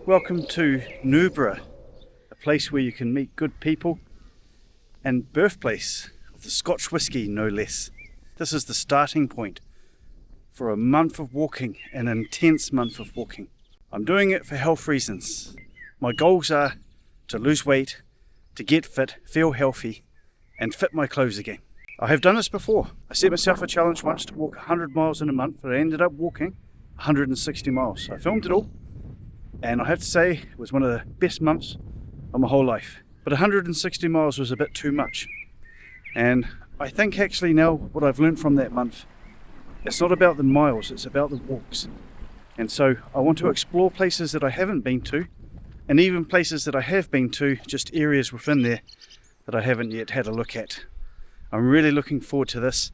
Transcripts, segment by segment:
Welcome to Newborough, a place where you can meet good people and birthplace of the Scotch whisky, no less. This is the starting point for a month of walking, an intense month of walking. I'm doing it for health reasons. My goals are to lose weight, to get fit, feel healthy, and fit my clothes again. I have done this before. I set myself a challenge once to walk 100 miles in a month, but I ended up walking 160 miles. I filmed it all, and I have to say it was one of the best months of my whole life. But 160 miles was a bit too much. And I think actually now what I've learned from that month, it's not about the miles, it's about the walks. And so I want to explore places that I haven't been to, and even places that I have been to, just areas within there that I haven't yet had a look at. I'm really looking forward to this.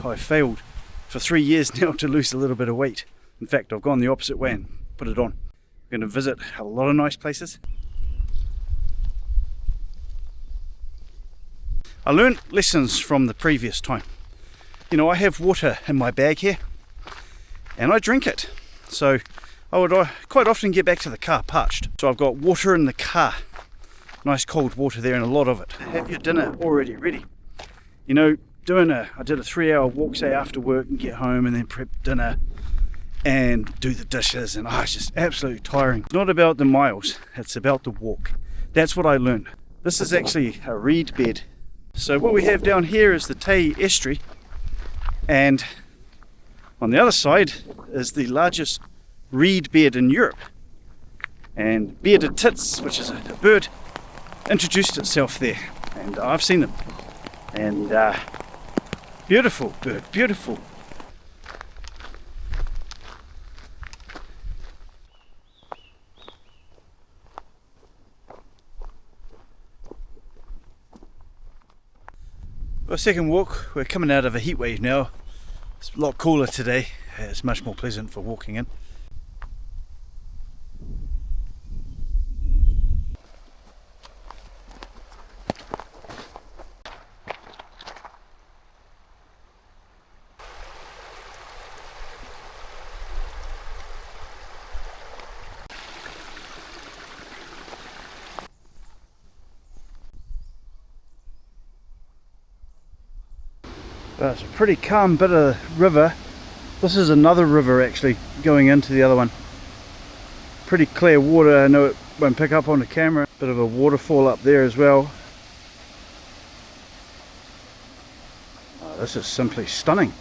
I've failed for 3 years now to lose a little bit of weight. In fact, I've gone the opposite way and put it on. I'm going to visit a lot of nice places. I learned lessons from the previous time. You know, I have water in my bag here and I drink it. So I would quite often get back to the car parched. So I've got water in the car. Nice cold water there and a lot of it. Have your dinner already ready. You know, I did a 3-hour walk say after work and get home and then prep dinner and do the dishes, and it's just absolutely tiring. It's not about the miles, it's about the walk. That's what I learned. This is actually a reed bed. So what we have down here is the Tay estuary, and on the other side is the largest reed bed in Europe. And bearded tits, which is a bird, introduced itself there, and I've seen them. And beautiful bird, beautiful. Well, second walk, we're coming out of a heat wave now. It's a lot cooler today. It's much more pleasant for walking in. It's a pretty calm bit of river. This is another river actually going into the other one. Pretty clear water. I know it won't pick up on the camera. Bit of a waterfall up there as well. This is simply stunning.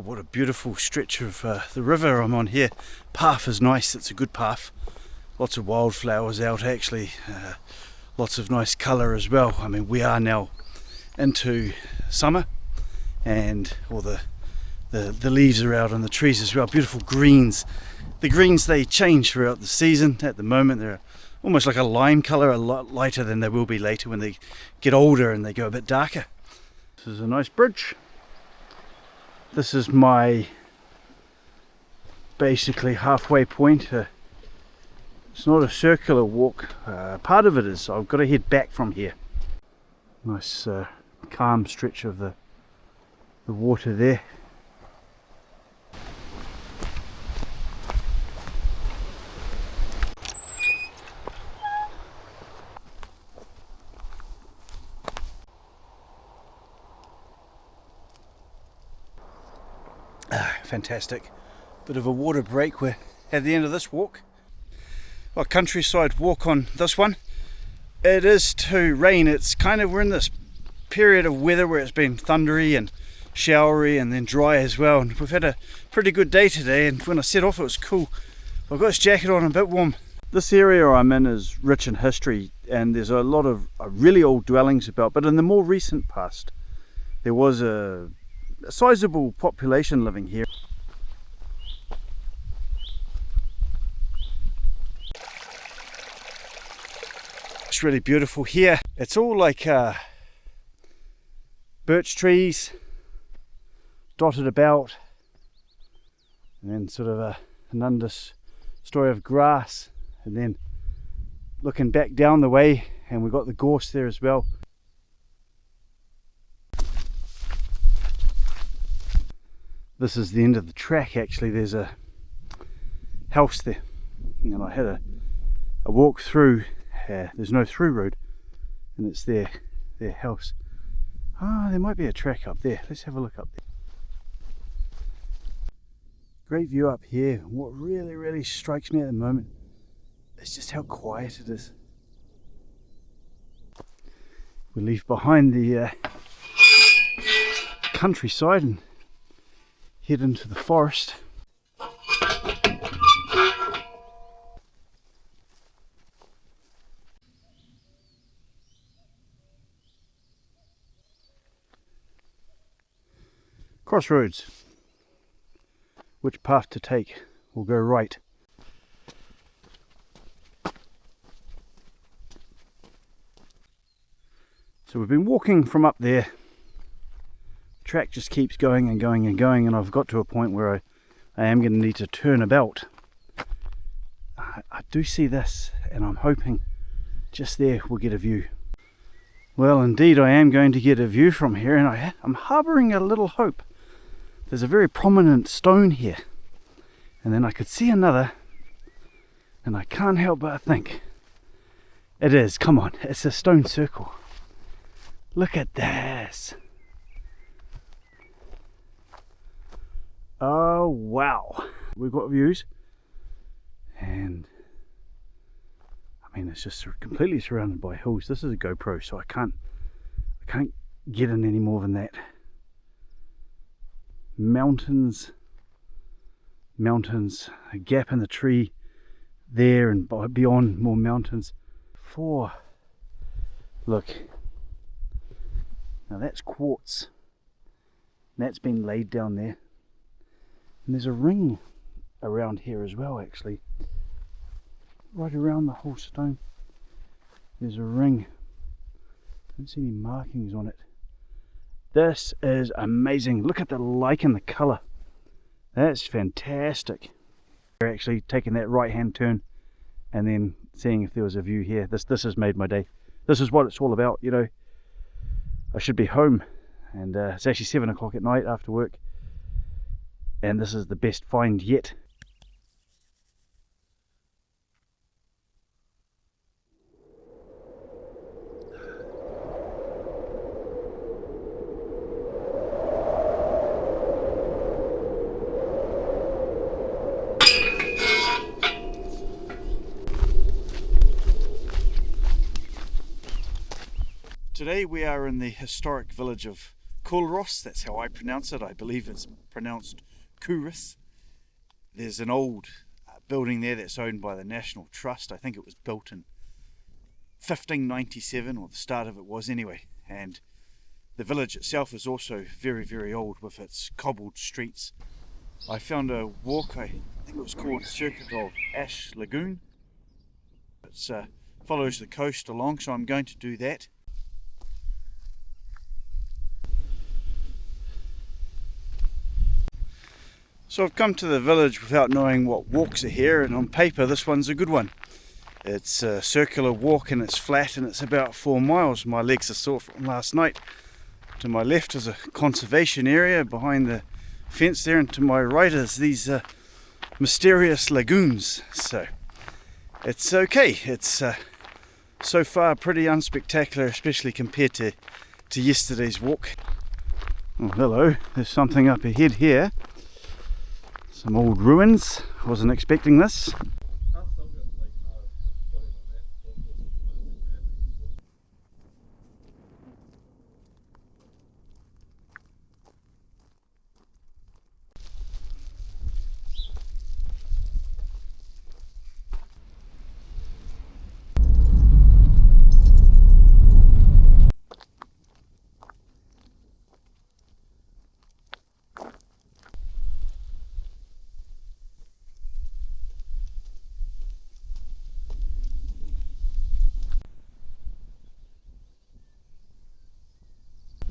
What a beautiful stretch of the river I'm on here. Path is nice, it's a good path. Lots of wildflowers out actually. Lots of nice colour as well. I mean, we are now into summer and all the leaves are out on the trees as well. Beautiful greens. The greens, they change throughout the season. At the moment they're almost like a lime colour, a lot lighter than they will be later when they get older and they go a bit darker. This is a nice bridge. This is my basically halfway point. It's not a circular walk. Part of it is. I've got to head back from here. Nice calm stretch of the water there. Fantastic. Bit of a water break. We're at the end of this walk. Well, countryside walk on this one. It is to rain. It's kind of, we're in this period of weather where it's been thundery and showery and then dry as well. And we've had a pretty good day today, and when I set off it was cool. I've got this jacket on, a bit warm. This area I'm in is rich in history, and there's a lot of really old dwellings about, but in the more recent past there was a sizable population living here. It's really beautiful here. It's all like birch trees dotted about, and then sort of an understory of grass, and then looking back down the way, and we've got the gorse there as well. This is the end of the track actually. There's a house there, and I had a walk through. There's no through road, and it's their house. There might be a track up there. Let's have a look up there. Great view up here. What really strikes me at the moment is just how quiet it is. We leave behind the countryside and head into the forest. Crossroads. Which path to take? We'll go right. So we've been walking from up there. The track just keeps going and going and going, and I've got to a point where I am going to need to turn about. I do see this, and I'm hoping just there we'll get a view. Well, indeed I am going to get a view from here, and I'm harbouring a little hope. There's a very prominent stone here, and then I could see another, and I can't help but think it is, come on, it's a stone circle. Look at this. Oh wow, we've got views, and I mean it's just completely surrounded by hills. This is a GoPro, so I can't get in any more than that. Mountains, a gap in the tree there, and beyond more mountains. Look, now that's quartz, that's been laid down there, and there's a ring around here as well actually, right around the whole stone. There's a ring. I don't see any markings on it. This is amazing. Look at the lichen, the colour. That's fantastic. We're actually taking that right hand turn and then seeing if there was a view here. This has made my day. This is what it's all about, you know. I should be home, and it's actually 7 o'clock at night after work, and this is the best find yet. Today we are in the historic village of Culross. That's how I pronounce it. I believe it's pronounced Kuris. There's an old building there that's owned by the National Trust. I think it was built in 1597, or the start of it was anyway. And the village itself is also very old with its cobbled streets. I found a walk, I think it was called Circuit of Ash Lagoon. It follows the coast along, so I'm going to do that. So I've come to the village without knowing what walks are here, and on paper this one's a good one. It's a circular walk and it's flat and it's about 4 miles. My legs are sore from last night. To my left is a conservation area behind the fence there, and to my right is these mysterious lagoons. So it's okay. It's so far pretty unspectacular, especially compared to yesterday's walk. Oh, hello, there's something up ahead here. Some old ruins. Wasn't expecting this.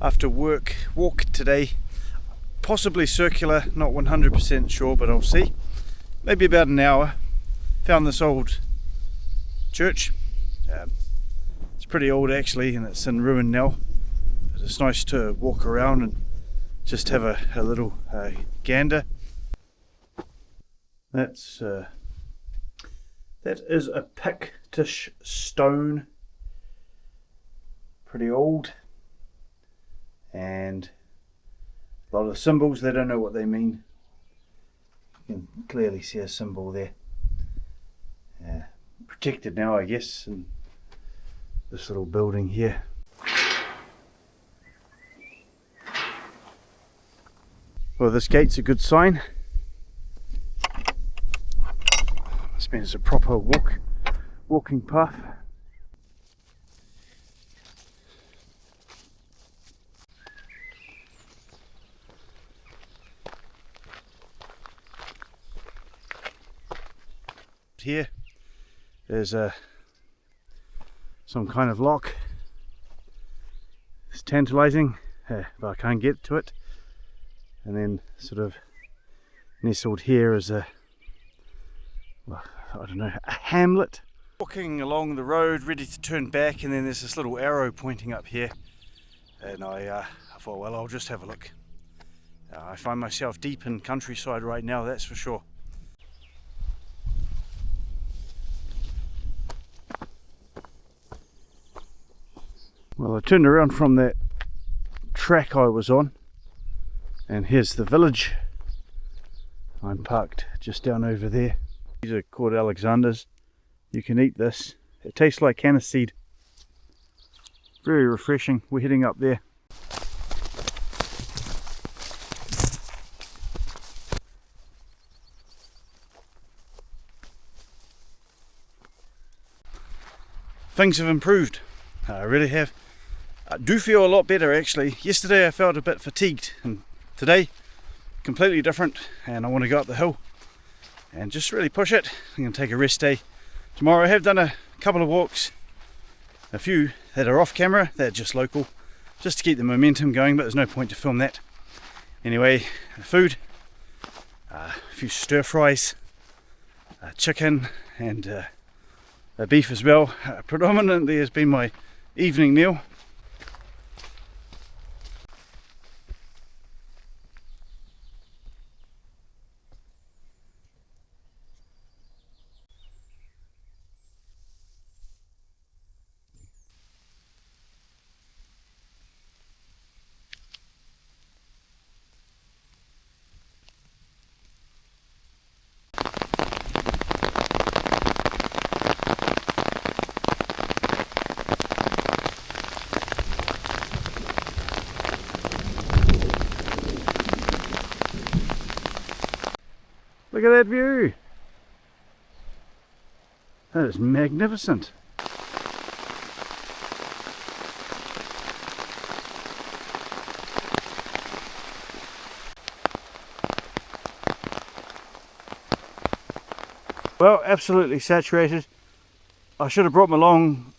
After walk today, possibly circular, not 100% sure, but I'll see. Maybe about an hour. Found this old church. It's pretty old actually, and it's in ruin now. But it's nice to walk around and just have a little gander. That is a Pictish stone. Pretty old. And a lot of the symbols, they don't know what they mean. You can clearly see a symbol there. Protected now, I guess, in this little building here. Well, this gate's a good sign. This means it's a proper walking path. Here there's some kind of lock. It's tantalizing, but I can't get to it. And then sort of nestled here is a, well, I don't know, a hamlet. Walking along the road ready to turn back, and then there's this little arrow pointing up here, and I thought, well, I'll just have a look. I find myself deep in countryside right now, that's for sure. Well, I turned around from that track I was on, and here's the village. I'm parked just down over there. These are called Alexanders. You can eat this. It tastes like aniseed. Very refreshing. We're heading up there. Things have improved. I really have. I do feel a lot better actually. Yesterday I felt a bit fatigued, and today completely different, and I want to go up the hill and just really push it. I'm going to take a rest day. Tomorrow I have done a couple of walks, a few that are off camera, they're just local, just to keep the momentum going, but there's no point to film that. Anyway, food, a few stir fries, chicken and beef as well. Predominantly has been my evening meal. Look at that view! That is magnificent. Well, absolutely saturated. I should have brought my long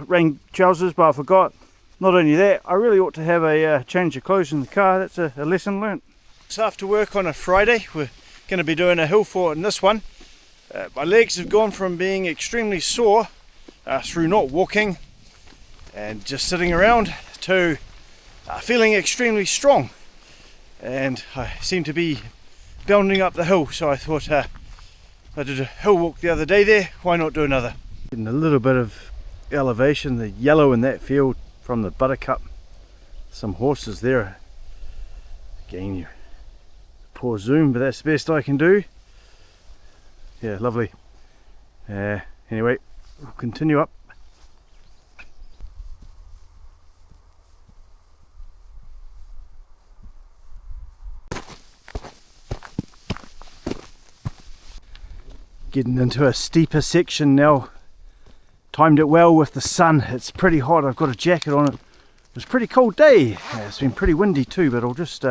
rain trousers, but I forgot. Not only that, I really ought to have a change of clothes in the car. That's a lesson learnt. It's after work on a Friday. We're going to be doing a Hillfort in this one. My legs have gone from being extremely sore through not walking and just sitting around to feeling extremely strong, and I seem to be bounding up the hill, so I thought I did a hill walk the other day there, why not do another? Getting a little bit of elevation, the yellow in that field from the buttercup, some horses there. Again, you poor zoom, but that's the best I can do. Yeah, lovely. Anyway, we'll continue up. Getting into a steeper section now. Timed it well with the sun. It's pretty hot. I've got a jacket on it. It was a pretty cold day. It's been pretty windy too, but I'll just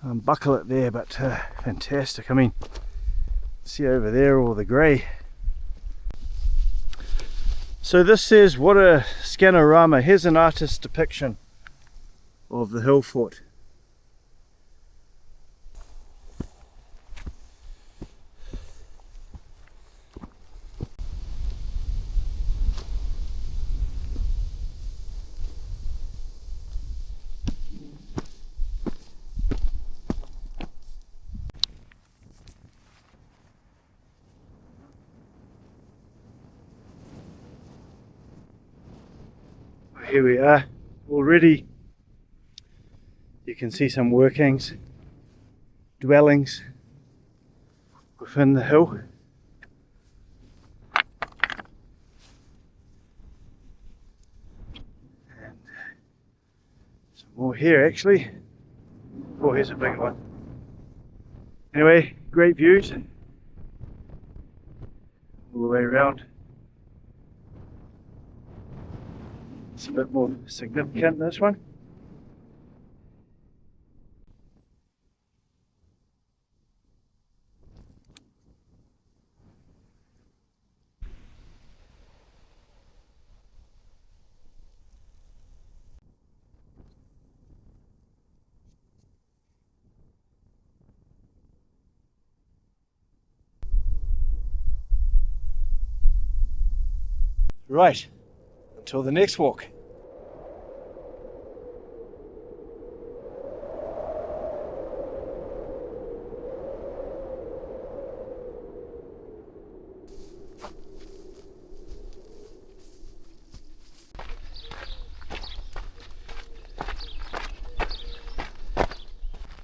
unbuckle it there. But fantastic. I mean, see over there all the grey. So this says, what a scanorama. Here's an artist's depiction of the Hillfort. Here we are. Already you can see some workings, dwellings within the hill. And some more here actually. Oh, here's a bigger one. Anyway, great views all the way around. It's a bit more significant, this one. Right, until the next walk.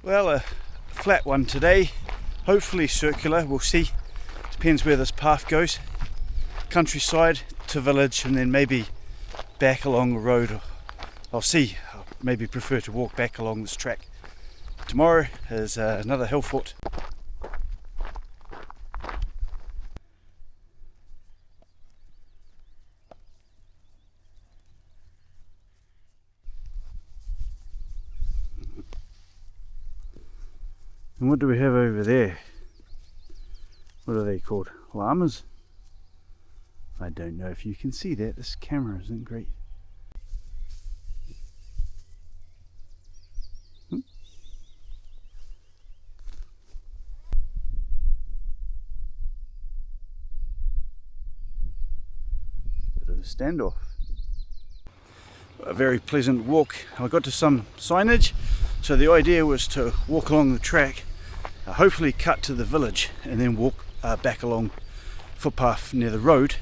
Well, a flat one today, hopefully circular, we'll see. Depends where this path goes. Countryside to village and then maybe back along the road. I'll see. I'll maybe prefer to walk back along this track. Tomorrow is another Hillfort. And what do we have over there? What are they called? Llamas? I don't know if you can see that. This camera isn't great. Bit of a standoff. A very pleasant walk. I got to some signage, so the idea was to walk along the track, hopefully cut to the village and then walk back along footpath near the road.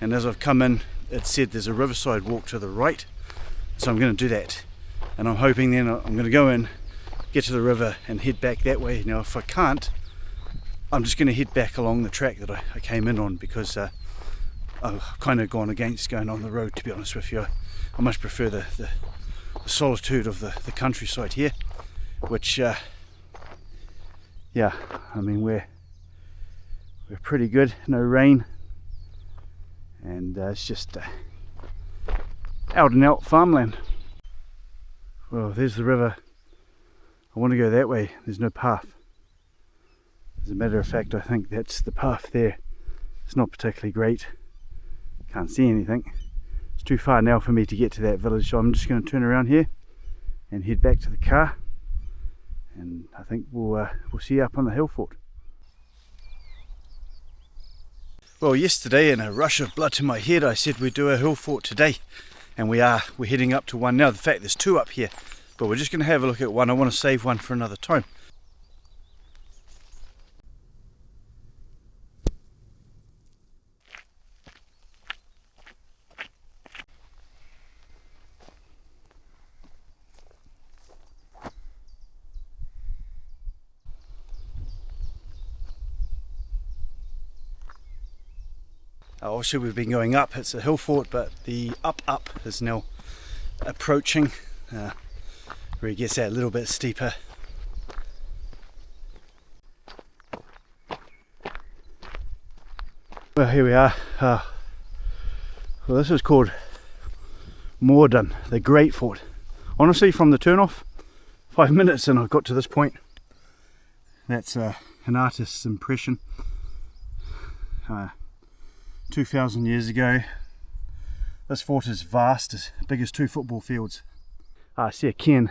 And as I've come in, it said there's a riverside walk to the right, so I'm going to do that. And I'm hoping then I'm going to go in, get to the river and head back that way. Now if I can't, I'm just going to head back along the track that I came in on, because I've kind of gone against going on the road, to be honest with you. I much prefer the solitude of the countryside here, which yeah, I mean we're pretty good, no rain, and it's just out and out farmland. Well, there's the river. I want to go that way. There's no path. As a matter of fact, I think that's the path there. It's not particularly great. Can't see anything. It's too far now for me to get to that village, so I'm just going to turn around here and head back to the car, and I think we'll see you up on the Hillfort. Well, yesterday in a rush of blood to my head I said we'd do a Hillfort today, and we're heading up to one now. In fact, there's two up here, but we're just going to have a look at one. I want to save one for another time. Obviously we've been going up, it's a Hillfort, but the up is now approaching, where it gets that little bit steeper. Well, here we are. Well, this is called Morden, the Great Fort. Honestly, from the turn off, 5 minutes and I've got to this point. That's an artist's impression. 2,000 years ago. This fort is vast, as big as 2 football fields. I see a cairn.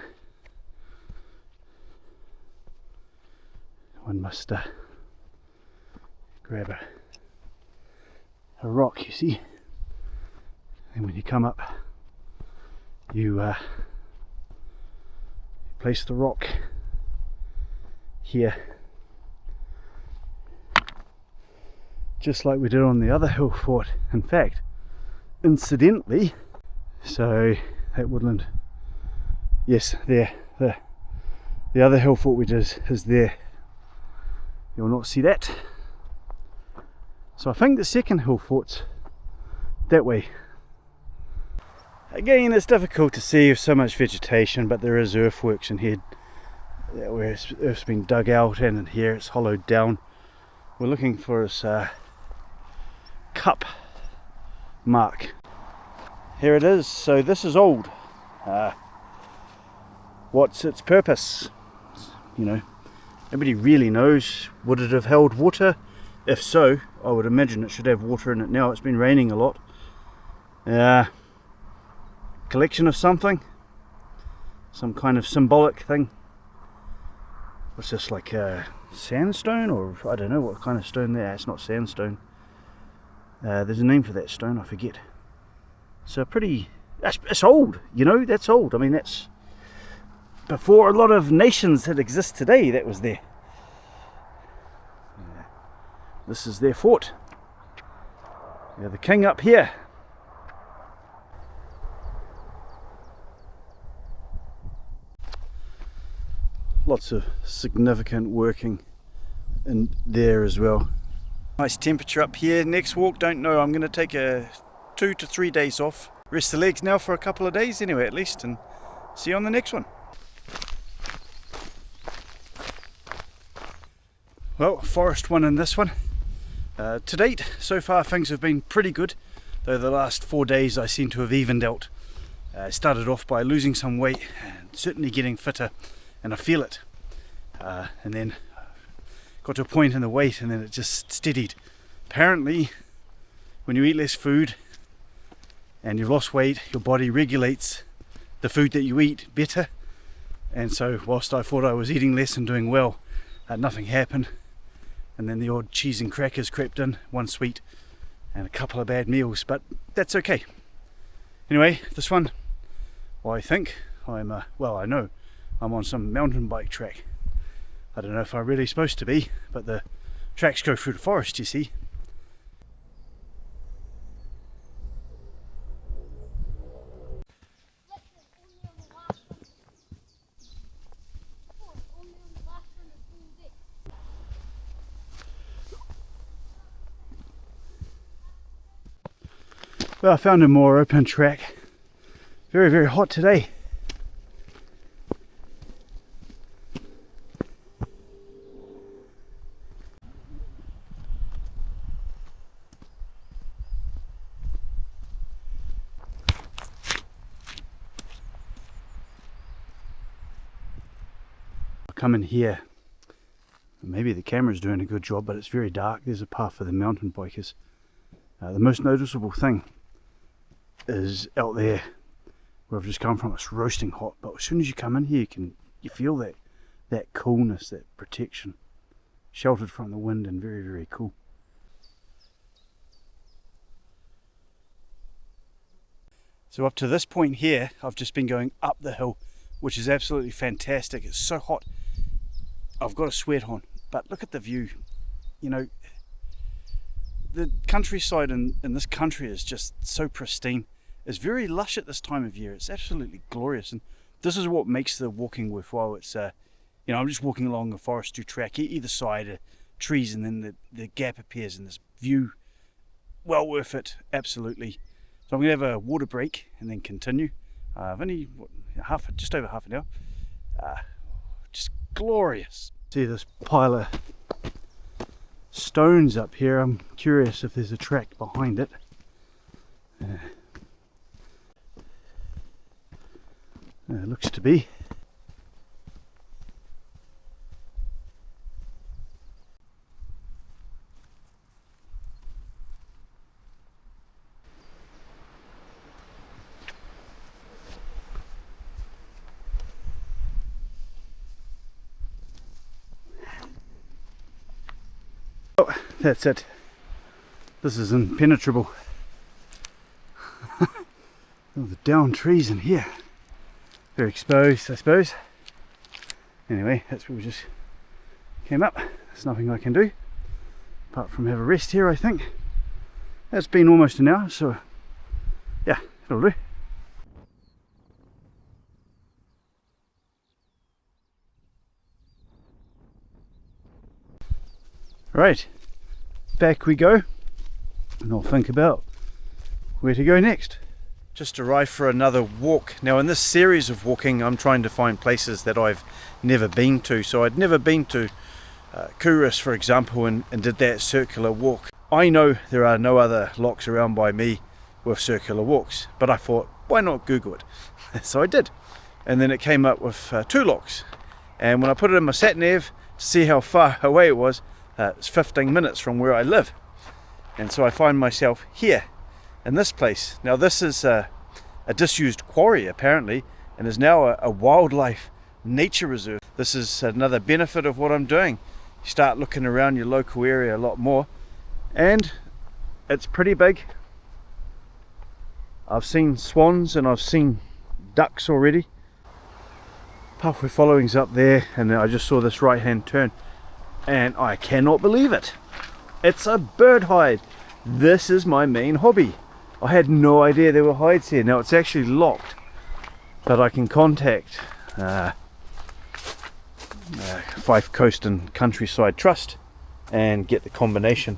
One must grab a rock, you see, and when you come up you place the rock here, just like we did on the other Hillfort. In fact, incidentally, So that woodland, yes, there, the other Hillfort we did is there. You'll not see that. So I think the second Hillfort's that way. Again, it's difficult to see with so much vegetation, but there is earthworks in here where earth's been dug out, and in here it's hollowed down. We're looking for this cup mark. Here it is. So this is old. What's its purpose? You know, nobody really knows. Would it have held water? If so, I would imagine it should have water in it now. It's been raining a lot. Collection of something, some kind of symbolic thing. What's this, like sandstone, or I don't know what kind of stone there. It's not sandstone. There's a name for that stone, I forget. So it's old, you know, that's old. I mean, that's before a lot of nations that exist today, that was there. This is their fort. The king up here. Lots of significant working in there as well. Nice temperature up here. Next walk, don't know. I'm going to take a 2 to 3 days off. Rest the legs now for a couple of days anyway, at least, and see you on the next one. Well, forest one in this one. To date, so far things have been pretty good, though the last 4 days I seem to have evened out. Started off by losing some weight and certainly getting fitter, and I feel it. And then got to a point in the weight, and then it just steadied. Apparently, when you eat less food and you've lost weight, your body regulates the food that you eat better. And so whilst I thought I was eating less and doing well, nothing happened. And then the odd cheese and crackers crept in, one sweet and a couple of bad meals, but that's okay. Anyway, this one, well, I think I'm, I know I'm on some mountain bike track. I don't know if I'm really supposed to be, but the tracks go through the forest, you see. Well, I found a more open track. Very, very hot today. Come in here. Maybe the camera's doing a good job, but it's very dark. There's a path for the mountain bikers. The most noticeable thing is out there where I've just come from. It's roasting hot, but as soon as you come in here, you feel that coolness, that protection, sheltered from the wind, and very, very cool. So up to this point here, I've just been going up the hill, which is absolutely fantastic. It's so hot, I've got a sweat on, but look at the view. You know, the countryside in this country is just so pristine. It's very lush at this time of year. It's absolutely glorious, and this is what makes the walking worthwhile. It's you know, I'm just walking along a forestry track, either side trees, and then the gap appears in this view. Well worth it, absolutely. So I'm going to have a water break and then continue. I've only just over half an hour. Just glorious. See this pile of stones up here. I'm curious if there's a track behind it. Looks to be. Oh, that's it. This is impenetrable. Oh, the down trees in here. They're exposed, I suppose. Anyway, that's where we just came up. There's nothing I can do apart from have a rest here, I think. It's been almost an hour, so yeah, it'll do. Right, back we go, and I'll think about where to go next. Just arrived for another walk. Now in this series of walking I'm trying to find places that I've never been to. So I'd never been to Kuris, for example, and did that circular walk. I know there are no other locks around by me with circular walks, but I thought, why not Google it? So I did, and then it came up with 2 locks, and when I put it in my sat nav to see how far away it was, it's 15 minutes from where I live. And so I find myself here in this place. Now this is a disused quarry apparently, and is now a wildlife nature reserve. This is another benefit of what I'm doing. You start looking around your local area a lot more, and it's pretty big. I've seen swans and I've seen ducks already. Pathway following's up there, and I just saw this right hand turn and I cannot believe it. It's a bird hide. This is my main hobby. I had no idea there were hides here. Now it's actually locked, but I can contact Fife Coast and Countryside Trust and get the combination.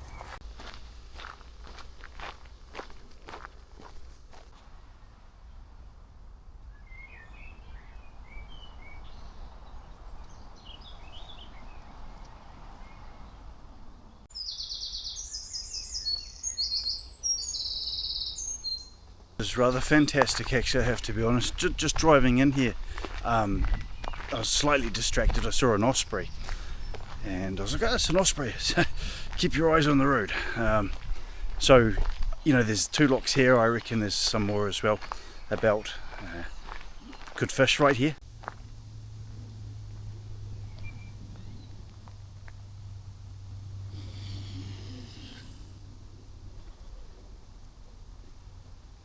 It's rather fantastic actually, I have to be honest. Just driving in here, I was slightly distracted. I saw an osprey and I was like, oh, it's an osprey. Keep your eyes on the road. So, you know, there's 2 locks here. I reckon there's some more as well. About good fish right here.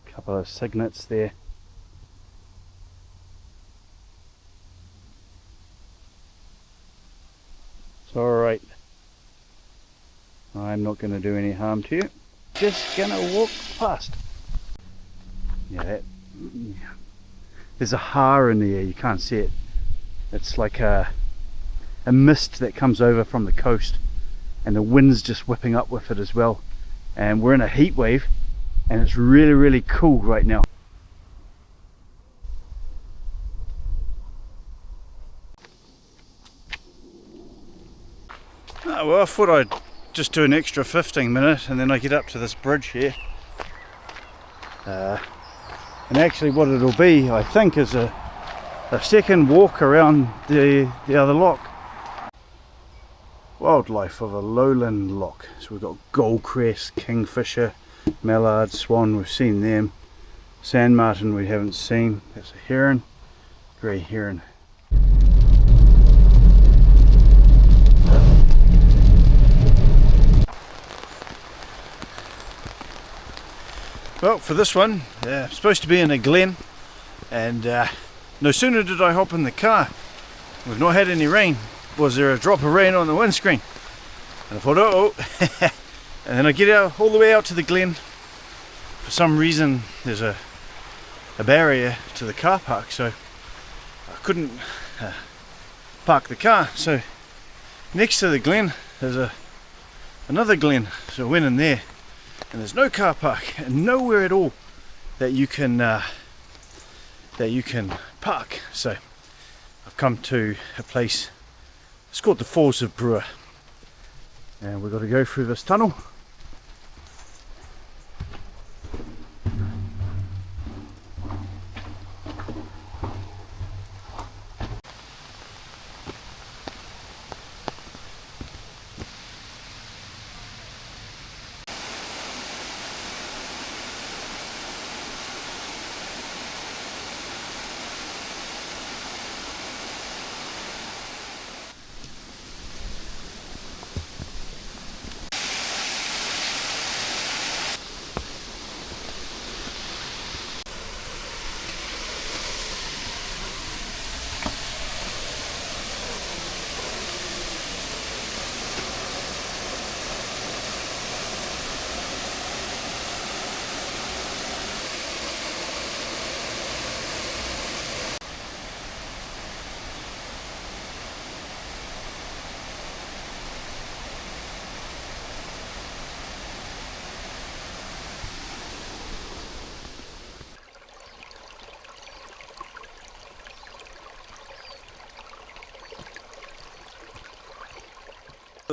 Couple of cygnets there. It's alright. I'm not going to do any harm to you. Just going to walk past. Yeah, there's a har in the air. You can't see it. It's like a mist that comes over from the coast, and the wind's just whipping up with it as well. And we're in a heat wave, and it's really cool right now. Oh, well, I thought I'd just do an extra 15 minutes and then I get up to this bridge here. And actually what it'll be, I think, is a second walk around the other lock. Wildlife of a lowland lock. So we've got goldcrest, kingfisher, mallard, swan, we've seen them. Sand martin we haven't seen. That's a heron, grey heron. Well, for this one, I'm supposed to be in a glen, and no sooner did I hop in the car, we've not had any rain, was there a drop of rain on the windscreen, and I thought, oh, and then I get out all the way out to the glen. For some reason there's a barrier to the car park, so I couldn't park the car. So next to the glen there's another glen, so I went in there, and there's no car park and nowhere at all that you can park. So I've come to a place, it's called the Falls of Brewer, and we've got to go through this tunnel.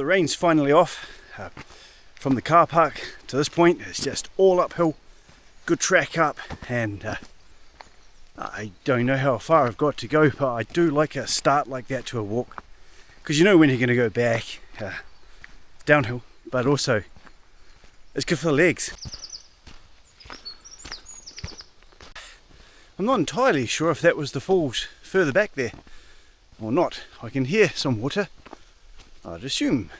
The rain's finally off. From the car park to this point, it's just all uphill, good track up, and I don't know how far I've got to go, but I do like a start like that to a walk, because you know when you're going to go back downhill, but also it's good for the legs. I'm not entirely sure if that was the falls further back there or not. I can hear some water. I'd assume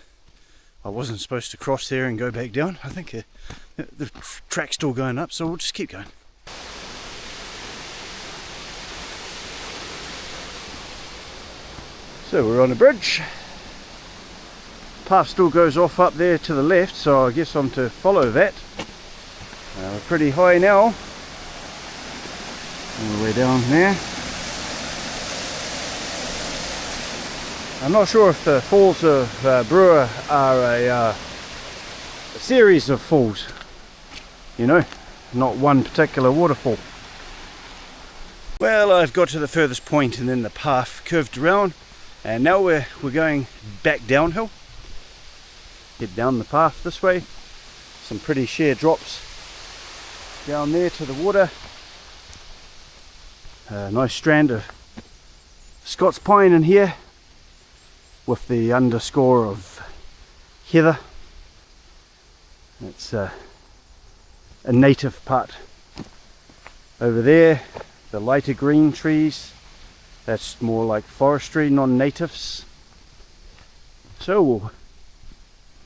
I wasn't supposed to cross there and go back down. I think the track's still going up, so we'll just keep going. So we're on a bridge. Path still goes off up there to the left, so I guess I'm to follow that. We're pretty high now. All the way down there. I'm not sure if the falls of Brewer are a series of falls, you know, not one particular waterfall. Well, I've got to the furthest point and then the path curved around, and now we're going back downhill. Head down the path this way, some pretty sheer drops down there to the water. A nice strand of Scots pine in here, with the underscore of heather. It's a native part. Over there, the lighter green trees, that's more like forestry, non-natives. So we'll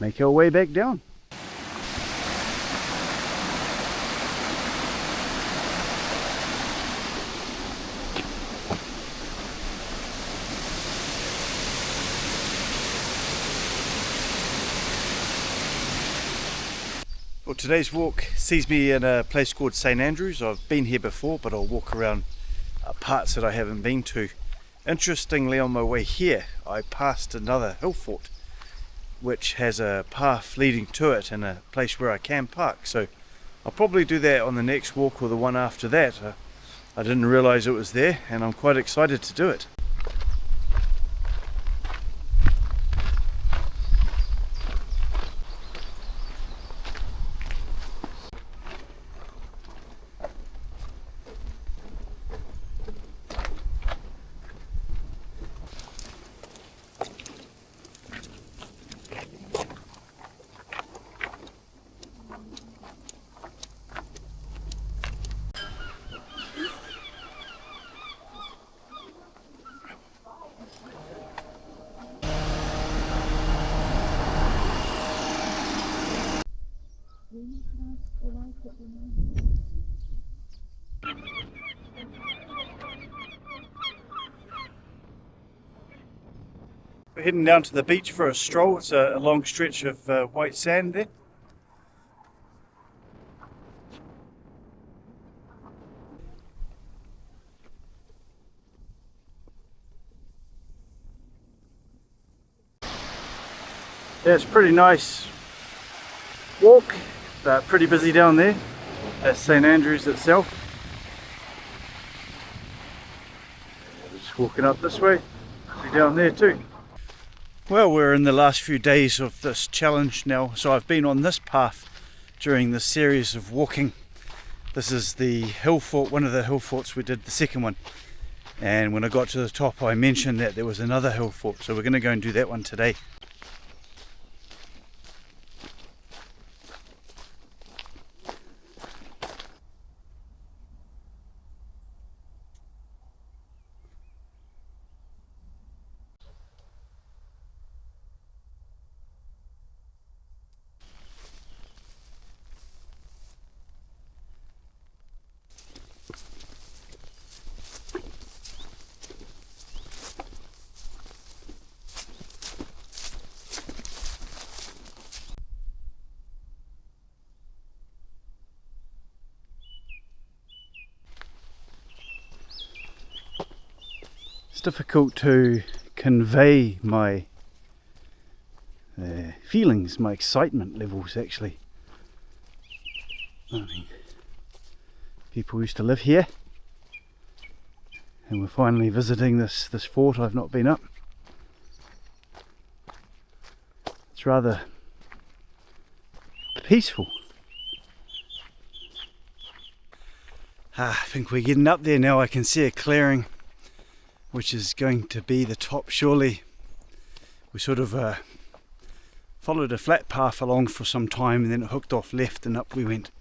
make our way back down. Well, today's walk sees me in a place called St Andrews. I've been here before, but I'll walk around parts that I haven't been to. Interestingly, on my way here, I passed another Hillfort, which has a path leading to it and a place where I can park. So I'll probably do that on the next walk or the one after that. I didn't realise it was there, and I'm quite excited to do it. We're heading down to the beach for a stroll. It's a long stretch of white sand there. Yeah, it's a pretty nice walk. Pretty busy down there. That's St Andrews itself. Just walking up this way. Busy down there too. Well, we're in the last few days of this challenge now, so I've been on this path during this series of walking. This is the Hillfort, one of the Hillforts. We did the second one, and when I got to the top I mentioned that there was another Hillfort, so we're going to go and do that one today. Difficult to convey my feelings, my excitement levels actually. I mean, people used to live here, and we're finally visiting this fort I've not been up. It's rather peaceful. I think we're getting up there now. I can see a clearing which is going to be the top surely. We sort of followed a flat path along for some time and then it hooked off left and up we went.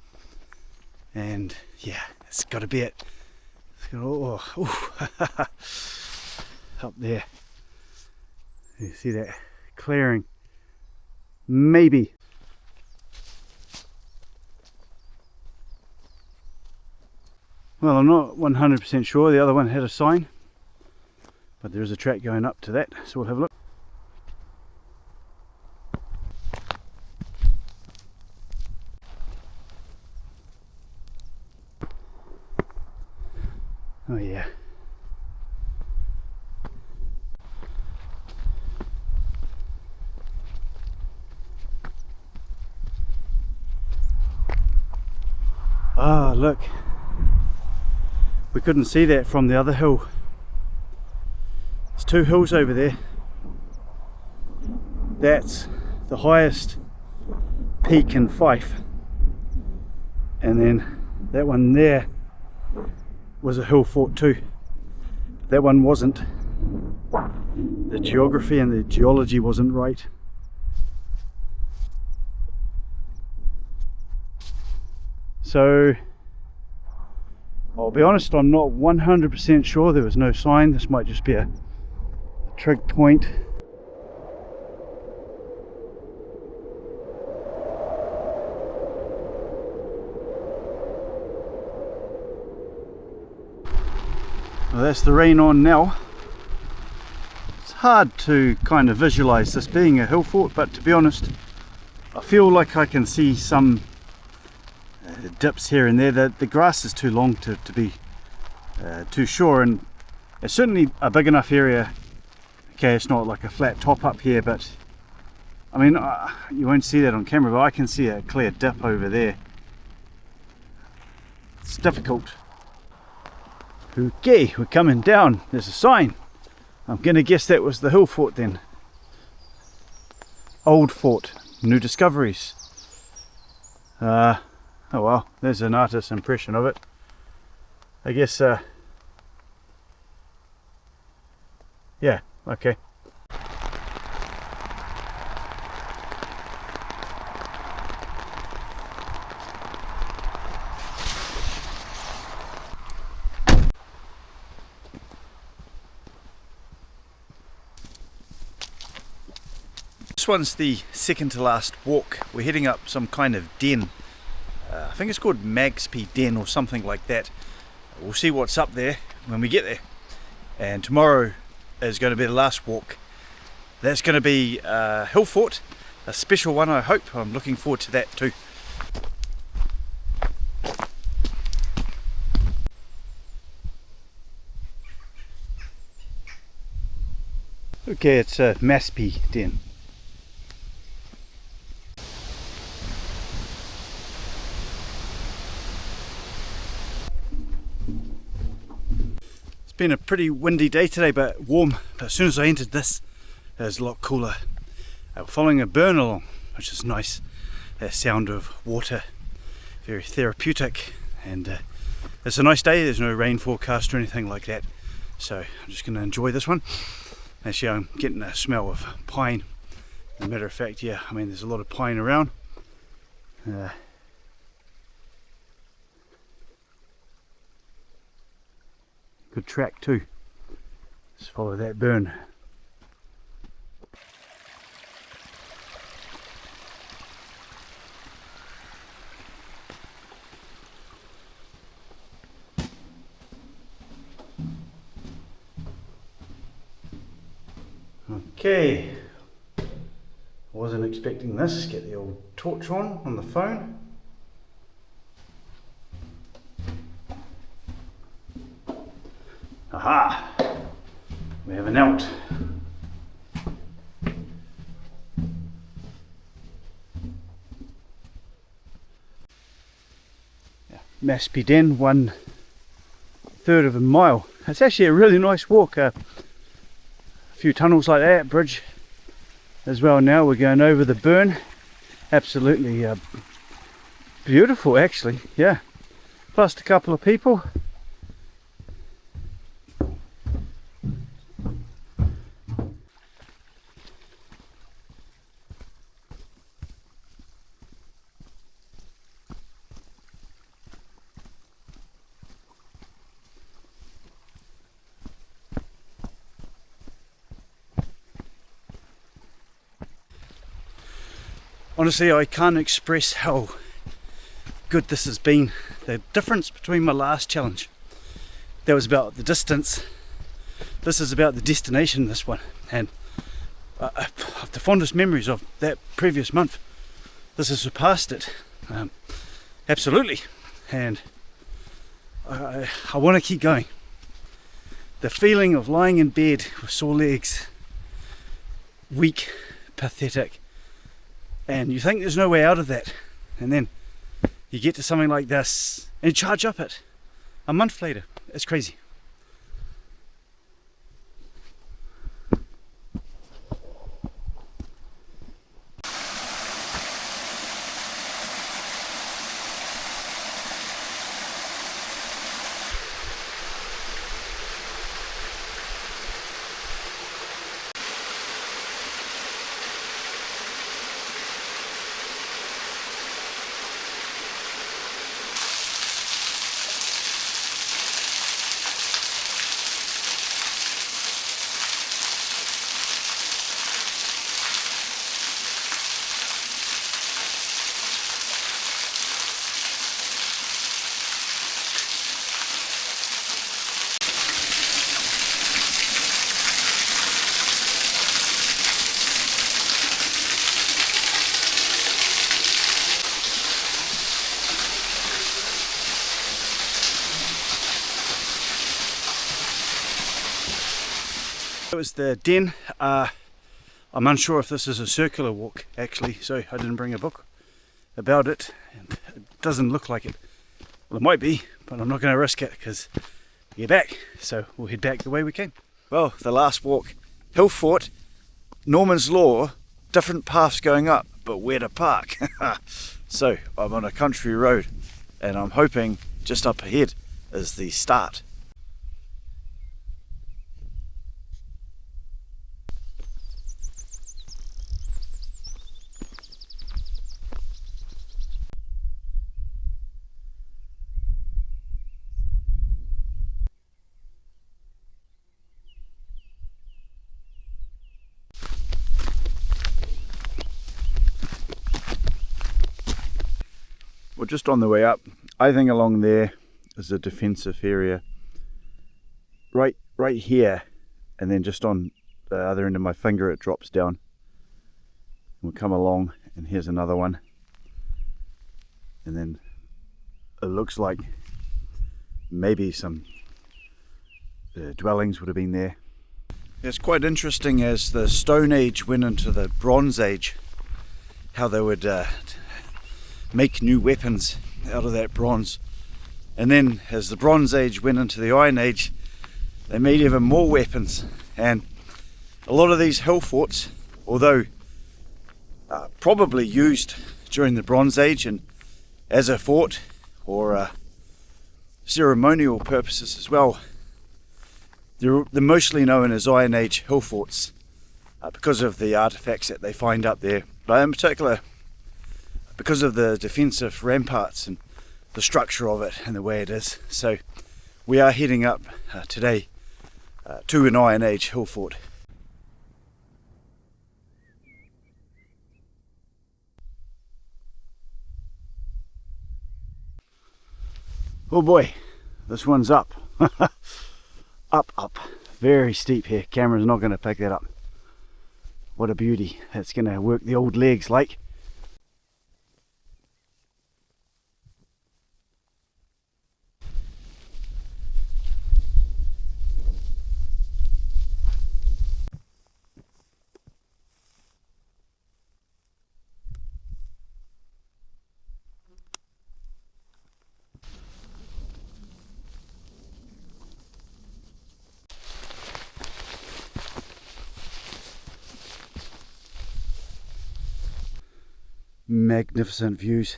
And yeah, it's got to be it. Up there. You see that clearing? Maybe. Well, I'm not 100% sure. The other one had a sign, but there is a track going up to that, so we'll have a look. Oh yeah. Ah, look. We couldn't see that from the other hill. There's two hills over there. That's the highest peak in Fife. And then that one there was a Hillfort too. That one wasn't. The geography and the geology wasn't right. So I'll be honest, I'm not 100% sure. There was no sign. This might just be a trig point. Well, that's the rain on now. It's hard to kind of visualize this being a hill fort, but to be honest, I feel like I can see some dips here and there. The grass is too long to be too sure, and it's certainly a big enough area. Okay, it's not like a flat top up here, but I mean, you won't see that on camera, but I can see a clear dip over there. It's difficult. Okay, we're coming down. There's a sign. I'm gonna guess that was the hill fort then. Old fort, new discoveries. Oh well, there's an artist's impression of it. I guess, yeah, okay. This one's the second to last walk. We're heading up some kind of den. I think it's called Magsby Den or something like that. We'll see what's up there when we get there. And tomorrow is going to be the last walk. That's going to be Hillfort, a special one I hope. I'm looking forward to that too. Okay, it's Magsby Den. It's been a pretty windy day today, but warm. But as soon as I entered this, it was a lot cooler. Following a burn along, which is nice. That sound of water, very therapeutic, and it's a nice day. There's no rain forecast or anything like that, so I'm just going to enjoy this one. Actually, I'm getting a smell of pine. As a matter of fact, yeah, I mean, there's a lot of pine around. Good track too. Let's follow that burn. Okay, I wasn't expecting this. Get the old torch on the phone. Aha! We have an out. Yeah, Magsby Den, 1/3 of a mile. It's actually a really nice walk. A few tunnels like that, bridge, as well. Now we're going over the burn. Absolutely beautiful, actually. Yeah, plus a couple of people. Honestly, I can't express how good this has been. The difference between my last challenge, that was about the distance. This is about the destination, this one. And I have the fondest memories of that previous month. This has surpassed it. Absolutely. And I want to keep going. The feeling of lying in bed with sore legs, weak, pathetic, and you think there's no way out of that, and then you get to something like this and you charge up it a month later. It's crazy. It was the den. I'm unsure if this is a circular walk actually, so I didn't bring a book about it, and it doesn't look like it. Well, it might be, but I'm not going to risk it because we're back, so we'll head back the way we came. Well, the last walk, Hillfort, Norman's Law, different paths going up, but where to park? So I'm on a country road, and I'm hoping just up ahead is the start. We're just on the way up. I think along there is a defensive area. Right here, and then just on the other end of my finger it drops down. We'll come along, and here's another one. And then it looks like maybe some dwellings would have been there. It's quite interesting as the Stone Age went into the Bronze Age, how they would make new weapons out of that bronze, and then as the Bronze Age went into the Iron Age, they made even more weapons. And a lot of these Hillforts, although probably used during the Bronze Age and as a fort or ceremonial purposes as well, they're mostly known as Iron Age Hillforts because of the artifacts that they find up there, but in particular because of the defensive ramparts and the structure of it and the way it is. So we are heading up today to an Iron Age Hillfort. Oh boy, this one's up. Up. Very steep here. Camera's not going to pick that up. What a beauty. That's going to work the old legs like. magnificent views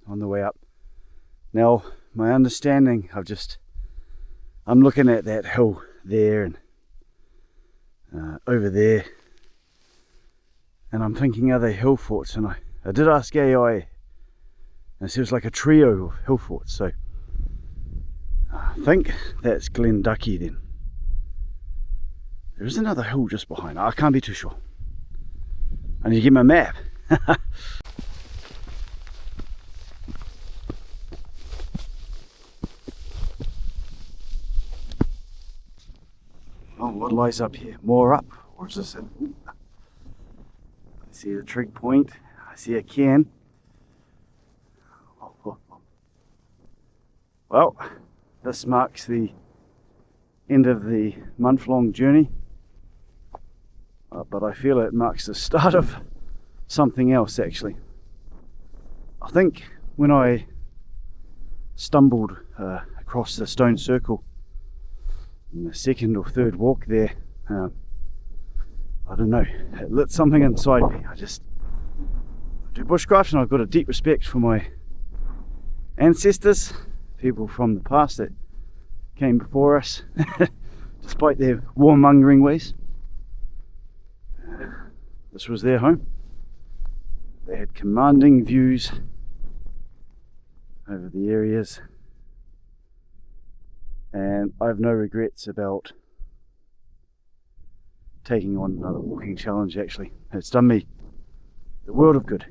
on the way up. Now, my understanding, I'm looking at that hill there and over there, and I'm thinking, are they Hillforts? And I did ask AI, and it was like a trio of Hillforts, so I think that's Glenducky then. There is another hill just behind. I can't be too sure. I need to get my map. Oh, what lies up here? More up? Or is this it? I see the trig point. I see a cairn. Well, this marks the end of the month-long journey. But I feel it marks the start of something else actually. I think when I stumbled across the stone circle in the second or third walk there, I don't know, it lit something inside me. I do bushcraft, and I've got a deep respect for my ancestors, people from the past that came before us, despite their warmongering ways. This was their home. They had commanding views over the areas, and I have no regrets about taking on another walking challenge. Actually, it's done me the world of good.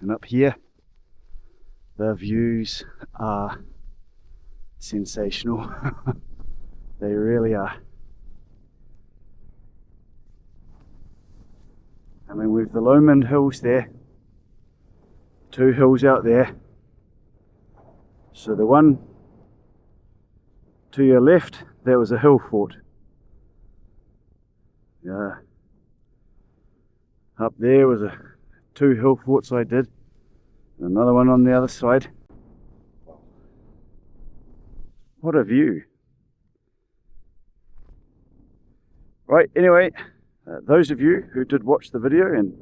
And up here, the views are sensational. They really are. I mean, we've the Lomond Hills there, two hills out there. So the one to your left, that was a Hillfort. Yeah. Up there was two Hillforts I did, and another one on the other side. What a view. Right, anyway, those of you who did watch the video, and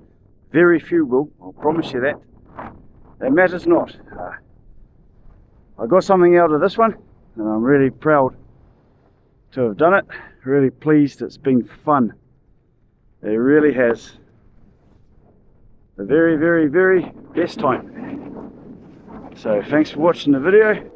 very few will, I'll promise you that matters not. I got something out of this one, and I'm really proud to have done it. Really pleased. It's been fun. It really has. The very, very, very best time. So thanks for watching the video.